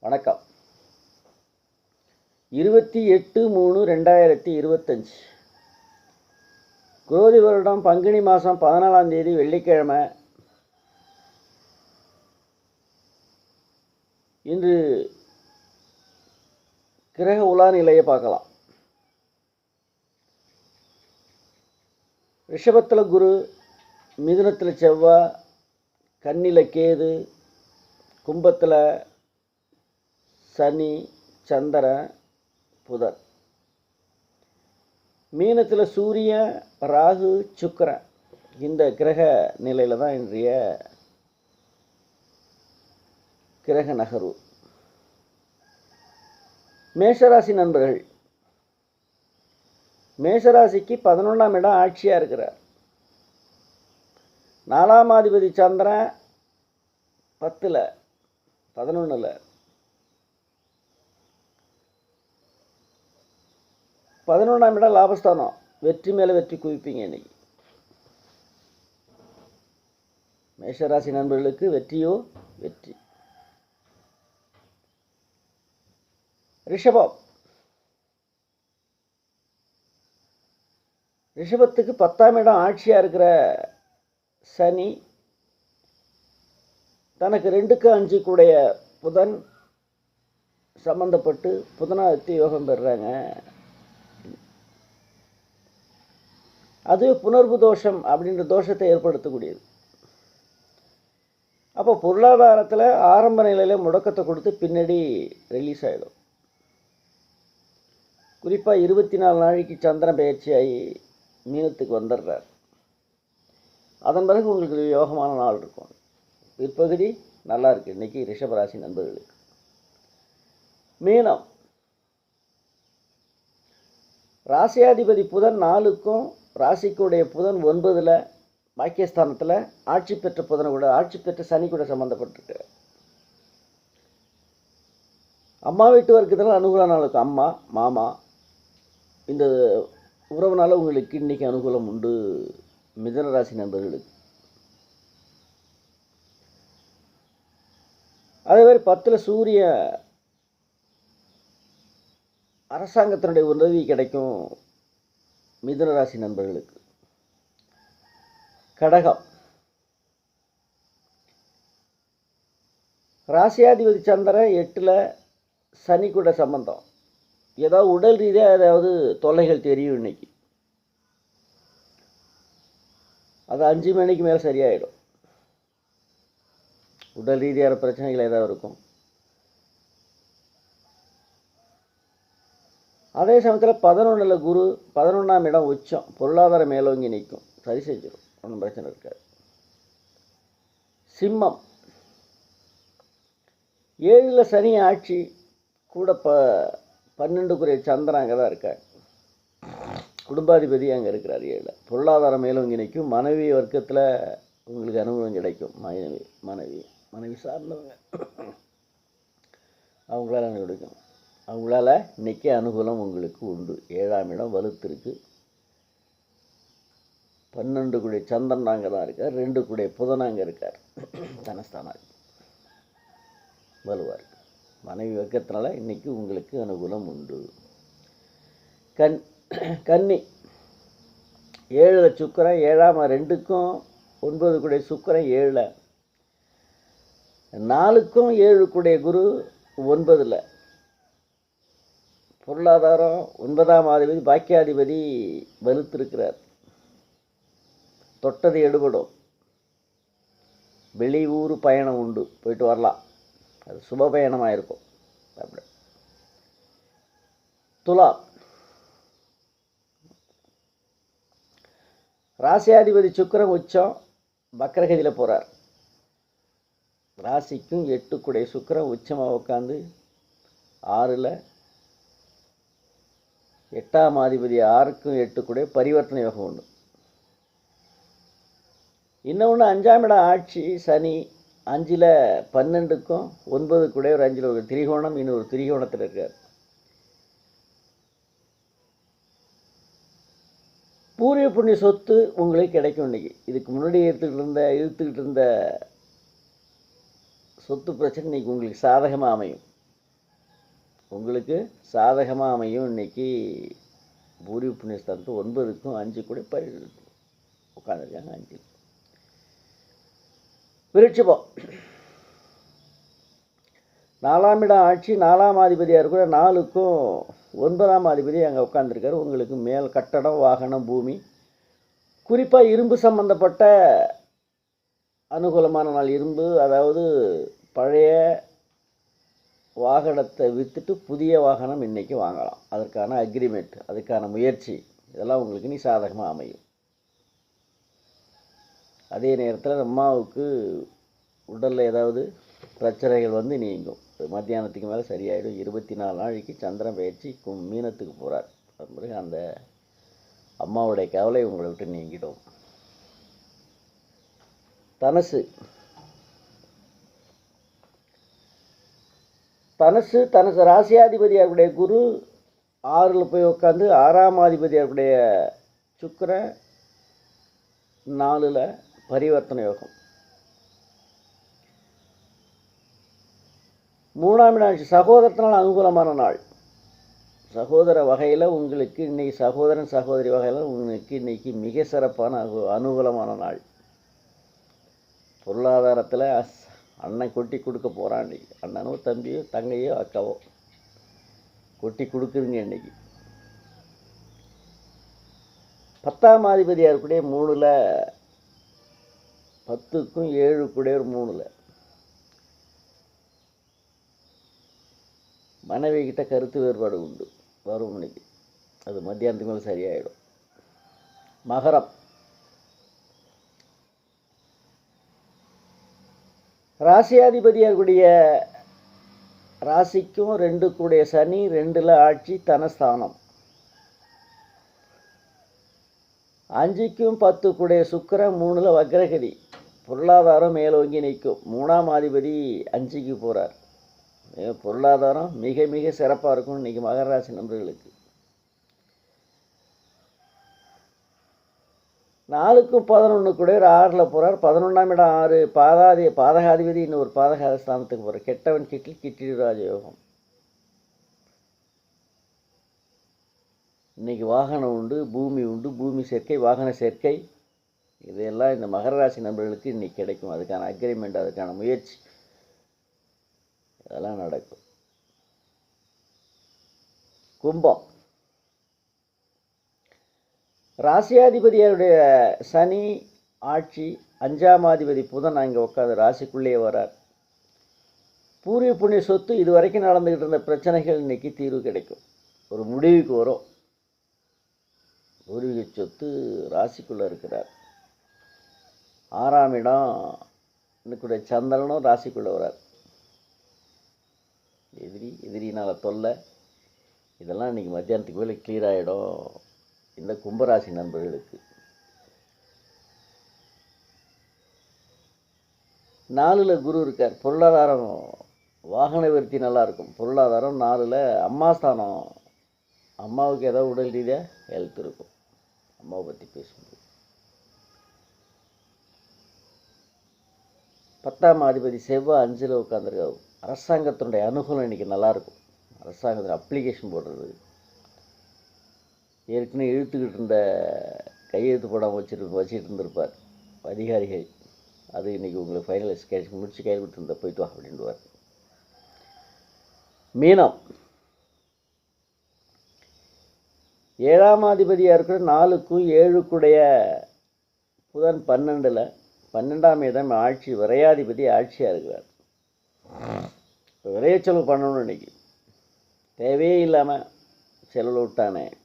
வணக்கம். 28/3/2025 குரோதி வருடம் பங்குனி மாதம் 14ஆம் தேதி வெள்ளிக்கிழமை. இன்று கிரக உலா நிலையை பார்க்கலாம். ரிஷபத்தில் குரு, மிதுனத்தில் செவ்வாய், கன்னியில் கேது, கும்பத்தில் சனி, சந்திரன், புதன், மீனத்தில் சூரியன், ராகு, சுக்கிரன். இந்த கிரக நிலையில் தான் இன்றைய கிரக நகர்வு. மேஷராசி நண்பர்கள், மேஷராசிக்கு 11ஆம் இடம் ஆட்சியாக இருக்கிறார். 4ஆம் அதிபதி சந்திரன் 10ல் 11ல் 11ஆம் இடம் லாபஸ்தானம். வெற்றி மேலே வெற்றி குவிப்பீங்க. இன்னைக்கு மேஷராசி நண்பர்களுக்கு வெற்றியோ வெற்றி. ரிஷபம், ரிஷபத்துக்கு 10ஆம் இடம் ஆட்சியாக இருக்கிற சனி தனக்கு 2க்கு 5 கூடைய புதன் சம்பந்தப்பட்டு புதனாதித்ய யோகம் பெறுறாங்க. அது புணர்வு தோஷம் அப்படின்ற தோஷத்தை ஏற்படுத்தக்கூடியது. அப்போ பொருளாதாரத்தில் ஆரம்ப நிலையில் முடக்கத்தை கொடுத்து பின்னாடி ரிலீஸ் ஆகிடும். குறிப்பாக 24 நாளைக்கு சந்திரன் பயிற்சியாகி மீனத்துக்கு வந்துடுறார். அதன் பிறகு உங்களுக்கு யோகமான நாள் இருக்கும். பிற்பகுதி நல்லா இருக்குது இன்றைக்கி ரிஷபராசி நண்பர்களுக்கு. மீனம், ராசியாதிபதி புதன் 4க்கும், ராசிக்குடைய புதன் 9ல் பாக்கியஸ்தானத்தில் ஆட்சி பெற்ற புதனை கூட, ஆட்சி பெற்ற சனி கூட சம்மந்தப்பட்டிருக்கு. அம்மா வீட்டு வர்க்கத்தில் அனுகூல நாளுக்கு அம்மா, மாமா, இந்த உறவுனால உங்களுக்கு இன்றைக்கி அனுகூலம் உண்டு. மிதுன ராசி நண்பர்களுக்கு அதே மாதிரி 10ல் சூரிய, அரசாங்கத்தினுடைய உதவி கிடைக்கும் மிதுன ராசி நண்பர்களுக்கு. கடகம், ராசியாதிபதி சந்திரன் 8ல் சனி கூட சம்பந்தம். ஏதாவது உடல் ரீதியாக ஏதாவது தொல்லைகள் தெரியும் இன்னைக்கு. அது 5 மணிக்கு மேலே சரியாயிடும். உடல் ரீதியான பிரச்சனைகள் ஏதாவது இருக்கும். அதே சமயத்தில் 11ல் குரு, 11ஆம் இடம் உச்சம், பொருளாதாரம் மேலோங்கி நிற்கும். சரி செஞ்சிடும், ஒன்றும் பிரச்சனை இருக்காது. சிம்மம், 7ல் சனி ஆட்சி கூட 12 சந்திரன் அங்கே தான் இருக்கார். குடும்பாதிபதி அங்கே இருக்கிறார் 7ல். பொருளாதாரம் மேலோங்கி நிற்கும். மனைவி வர்க்கத்தில் உங்களுக்கு அனுகூலம் கிடைக்கும். மனைவி சார்ந்தவங்க அவங்களால கிடைக்கும். அவங்களால இன்றைக்கி அனுகூலம் உங்களுக்கு உண்டு. 7ஆம் இடம் வலுத்திருக்கு. 12 சந்திரன் அங்கே தான் இருக்கார். 2 புதன் அங்கே இருக்கார். தனஸ்தானம் வலுவாக இருக்கு. மனைவி வர்க்கத்தினால இன்றைக்கி உங்களுக்கு அனுகூலம் உண்டு. கன்னி, 7ல் சுக்கிரன், 7ஆம் 2க்கும் 9 சுக்கிரன் 7ல், 4க்கும் 7 குரு 9ல். பொருளாதாரம் 9ஆம் அதிபதி பாக்கியாதிபதி வலுத்திருக்கிறார். தொட்டது எடுபடும். வெளியூர் பயணம் உண்டு, போயிட்டு வரலாம். அது சுப பயணமாக இருக்கும். அப்படி. துலாம், ராசியாதிபதி சுக்கிரன் உச்சம், வக்ரகதியில் போகிறார். ராசிக்கும் 8 சுக்கிரன் உச்சமாக உட்காந்து 6ல், 8ஆம் அதிபதி 6க்கும் 8 பரிவர்த்தனை யோகம் உண்டு. இன்னொன்று 5ஆம் இடம் ஆட்சி சனி 5ல் 12க்கும் 9 ஒரு 5ல் ஒரு திரிகோணம், இன்னொரு திரிகோணத்தில் இருக்கார். பூர்வீக புண்ணிய சொத்து உங்களுக்கு கிடைக்கும் இன்றைக்கி. இதுக்கு முன்னாடி இழுத்துக்கிட்டு இருந்த சொத்து பிரச்சனை இன்றைக்கி உங்களுக்கு சாதகமாக அமையும். உங்களுக்கு சாதகமாக அமையும். இன்றைக்கி பூரி புண்ணியஸ்தானத்து 9க்கும் 5 கூட உட்காந்துருக்காங்க. 5 விருட்சிகம் 4ஆம் இடம் ஆட்சி, 4ஆம் அதிபதியாக இருக்கிற 4க்கும் 9ஆம் அதிபதி அங்கே உட்காந்துருக்காரு. உங்களுக்கு மேல் கட்டடம், வாகனம், பூமி, குறிப்பாக இரும்பு சம்பந்தப்பட்ட அனுகூலமான நாள். இரும்பு, அதாவது பழைய வாகனத்தை விற்றுட்டு புதிய வாகனம் இன்றைக்கி வாங்கலாம். அதற்கான அக்ரிமெண்ட், அதுக்கான முயற்சி, இதெல்லாம் உங்களுக்கு நீ சாதகமாக அமையும். அதே நேரத்தில் அம்மாவுக்கு உடலில் ஏதாவது பிரச்சனைகள் வந்து நீங்கும். மத்தியானத்துக்கு மேலே சரியாயிடும். 24 நாளைக்கு சந்திரன் பயிற்சி மீனத்துக்கு போகிறார். அது பிறகு அந்த அம்மாவுடைய கவலை உங்களை விட்டு நீங்கிடும். தனுசு ராசியாதிபதியாருடைய குரு 6ல் போய் உட்காந்து 6ஆம் அதிபதியாருடைய சுக்கிரன் 4ல் பரிவர்த்தனை யோகம். 3ஆம் இடம் சகோதரத்தினால் அனுகூலமான நாள். சகோதர வகையில் உங்களுக்கு இன்றைக்கி, சகோதரன் சகோதரி வகையில் உங்களுக்கு இன்றைக்கி மிக சிறப்பான அனுகூலமான நாள். பொருளாதாரத்தில் அண்ணன் கொட்டி கொடுக்க போகிறான். இன்றைக்கி அண்ணனோ தம்பியோ தங்கையோ அக்காவோ கொட்டி கொடுக்குதுங்க. இன்றைக்கி 10ஆம் அதிபதியாக இருக்கக்கூடிய 3ல் 10க்கும் 7 கூட 3ல் மனைவி கிட்ட கருத்து வேறுபாடு உண்டு, வரும் இன்னைக்கு. அது மத்தியானத்துக்கு மேலே சரியாயிடும். மகரம் ராசியாதிபதியாருடைய ராசிக்கும் 2 கூடிய சனி, 2ல் ஆட்சி, தனஸ்தானம். 5க்கும் 10 கூடிய சுக்கிரன், 3ல் வக்ரகதி. பொருளாதாரம் மேலோங்கி நிற்கும். 3ஆம் அதிபதி 5க்கு போகிறார். பொருளாதாரம் மிக மிக சிறப்பாக இருக்கும் இன்றைக்கி மகர ராசி நண்பர்களுக்கு. 4க்கும் 11 கூட 6ல் போகிறார். 11ஆம் இடம் 6 பாதகாதிபதி இன்னொரு பாதகாத ஸ்தானத்துக்கு போகிறார். கெட்டவன் கிட்டில் கிட்டிடு ராஜயோகம். இன்றைக்கி வாகனம் உண்டு, பூமி உண்டு, பூமி சேர்க்கை, வாகன சேர்க்கை, இதெல்லாம் இந்த மகர ராசி நண்பர்களுக்கு இன்றைக்கி கிடைக்கும். அதுக்கான அக்ரிமெண்ட், அதுக்கான முயற்சி, இதெல்லாம் நடக்கும். கும்பம் ராசியாதிபதியாருடைய சனி ஆட்சி, 5ஆம் அதிபதி புதன் அங்கே உட்காந்து ராசிக்குள்ளேயே வரார். பூர்வீக புண்ணிய சொத்து, இது வரைக்கும் நடந்துக்கிட்டு இருந்த பிரச்சனைகள் இன்றைக்கி தீர்வு கிடைக்கும், ஒரு முடிவுக்கு வரும். பூர்வீக சொத்து ராசிக்குள்ளே இருக்கிறார். 6ஆம் இடம் இன்னைக்குடைய சந்திரனும் ராசிக்குள்ளே வரார். எதிரினால் தொல்லை, இதெல்லாம் இன்றைக்கி மத்தியானத்துக்கு மேலே கிளியர் ஆகிடும் இந்த கும்பராசி நண்பர்களுக்கு. 4ல் குரு இருக்கார். பொருளாதாரம், வாகன விருத்தி நல்லாயிருக்கும். பொருளாதாரம் 4ல் அம்மாஸ்தானம். அம்மாவுக்கு ஏதோ உடல் ரீதியாக ஹெல்த் இருக்கும். அம்மாவை பற்றி பேசும்போது 10ஆம் அதிபதி செவ்வாய் 5ல் உட்காந்துருக்காரு. அரசாங்கத்தினுடைய அனுகூலம் இன்றைக்கி நல்லாயிருக்கும். அரசாங்கத்தில் அப்ளிகேஷன் போடுறது, ஏற்கனவே இழுத்துக்கிட்டு இருந்த கையெழுத்து போடாமல் வச்சுட்டு இருந்திருப்பார் அதிகாரிகள், அது இன்றைக்கி உங்களுக்கு ஃபைனலைஸ் கேஷ் முடிச்சு கையில் கொடுத்துருந்த போயிட்டு வா அப்படின்டுவார். மீனம் 7ஆம் அதிபதியாக இருக்கிற 4க்கும் 7 கூடைய புதன் 12ல், 12ஆம் இடம் ஆட்சி, விரையாதிபதி ஆட்சியாக இருக்கிறார். இப்போ விரைய செலவு பண்ணணும். இன்றைக்கி தேவையே இல்லாமல் செலவில்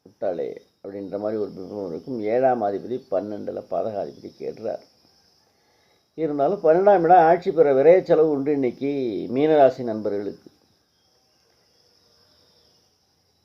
விட்டாளே அப்படின்ற மாதிரி ஒரு பிம்பம் இருக்கும். 7ஆம் அதிபதி 12ல் பாதகாதிபதி கேட்டுறார். இருந்தாலும் 12ஆம் இடம் ஆட்சி பெற விரைய செலவு உண்டு இன்றைக்கி மீனராசி நண்பர்களுக்கு.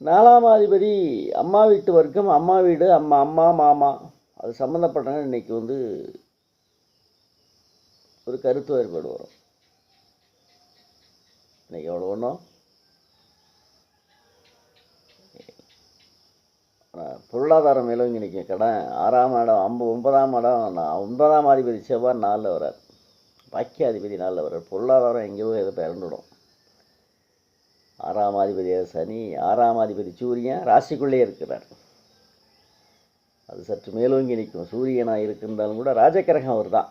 4ஆம் அதிபதி அம்மா வீட்டு வர்க்கம், அம்மா வீடு, அம்மா மாமா, அது சம்மந்தப்பட்டவங்க இன்றைக்கி ஒரு கருத்து வேறுபாடு வரும். இன்றைக்கி எவ்வளோ ஒன்றும் பொருளாதாரம் மேலோங்கி இன்றைக்கி கடன். 6ஆம் இடம் 9ஆம் இடம் 9ஆம் அதிபதி செவ்வாய் 4ல் வரார். பாக்கிய அதிபதி 4ல் வரார். பொருளாதாரம் எங்கேயோ எதை பிறந்துடும். 6ஆம் அதிபதியாக சனி, 6ஆம் அதிபதி சூரியன் ராசிக்குள்ளே இருக்கிறார். அது சற்று மேலோங்கி நிற்கும். சூரியனாக இருக்கின்றாலும் கூட ராஜக்கிரகம் அவர் தான்.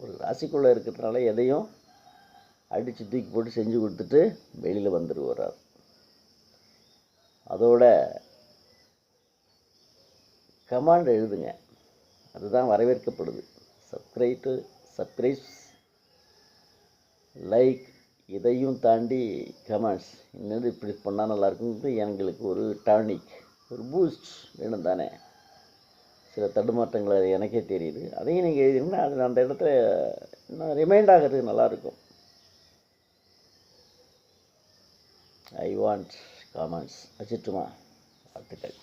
ஒரு ராசிக்குள்ளே இருக்கிறதுனால எதையும் அடித்து தூக்கி போட்டு செஞ்சு கொடுத்துட்டு வெளியில் வந்துடுவார். அதோட கமாண்ட் எழுதுங்க, அதுதான் வரவேற்கப்படுது. சப்ஸ்கிரைப், லைக், இதையும் தாண்டி கமெண்ட்ஸ். இன்னும் இப்படி பண்ணால் நல்லாயிருக்குன்ட்டு எங்களுக்கு ஒரு டானிக், ஒரு பூஸ்ட் வேணும் தானே. சில தடுமாற்றங்கள் அது எனக்கே தெரியுது. அதையும் நீங்கள் எழுதினீங்கன்னா அது அந்த இடத்துல இன்னும் ரிமைண்ட் ஆகிறதுக்கு நல்லாயிருக்கும். I want comments. வச்சுட்டுமா? வாழ்த்துக்கள்.